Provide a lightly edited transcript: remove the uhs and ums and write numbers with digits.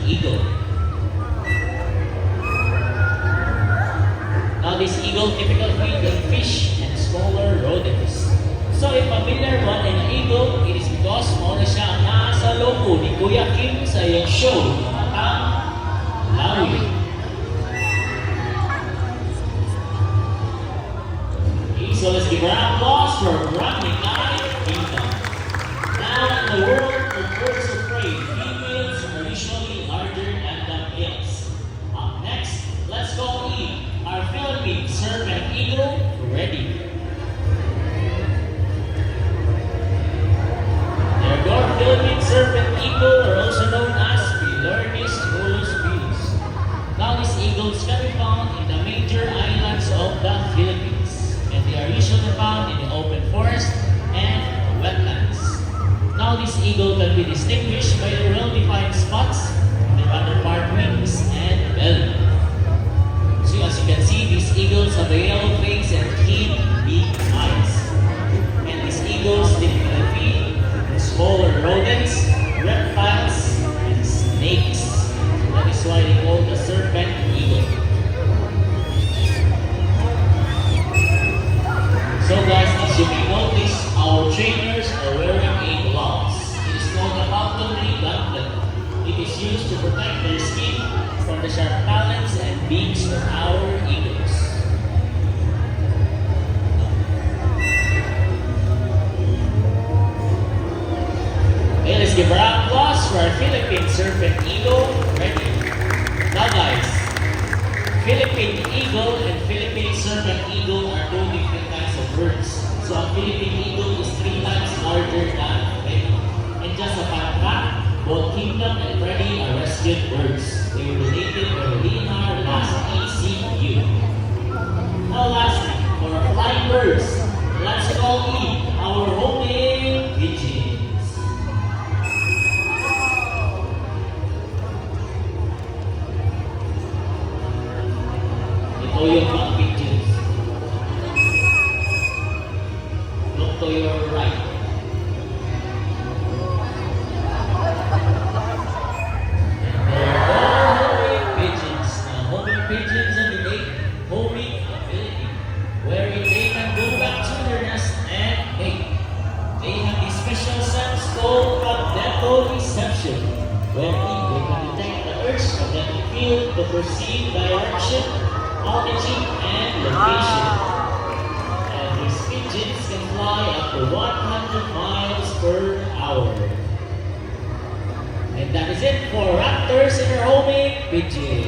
eagle. Now this eagle typically feeds on fish and smaller rodents. So if familiar mo na yung eagle, it is because mo na siya ang nasa logo ni Kuya Kim sa iyong show, Matang Lawi. Okay, so let's give a round of applause for Running Eye Kingdom. Now in the world of birds of prey, females are usually larger than the males. Up next, let's call in our Philippine serpent eagle ready. Philippine serpent eagle are also known as Philornis volupus. Now these eagles can be found in the major islands of the Philippines, and they are usually found in the open forest and wetlands. Now this eagle can be distinguished by their well-defined spots on their underpart wings and belly. So as you can see, these eagles have a yellow face and keen, big eyes. And these eagles typically feed smaller rodents, reptiles, and snakes. That is why they call the serpent eagle. So guys, as you may notice, our trainers are wearing a gloves. It is called a falconry gauntlet. It is used to protect their skin from the sharp talons and beaks of our eagles. Okay, let's give a round of applause for our Philippine serpent eagle ready. Now guys, Philippine eagle and Philippine serpent eagle are two different kinds of birds. So a Philippine eagle is 3 times larger than Freddy. And just a fun fact, both Kingdom and Freddy are rescued birds. They were related by the Leonard last ECU. Now lastly, for our flying birds, let's call in our homing pigeons. Ito yung mga pigeons. Look to your right. Pigeons are the lake homing ability, wherein they can go back to their nest and mate. They have a special sense called reception, wherein they can detect the urge of them to feel to perceive direction, altitude, and location. And these pigeons can fly up to 100 miles per hour. And that is it for raptors and their homing pigeons.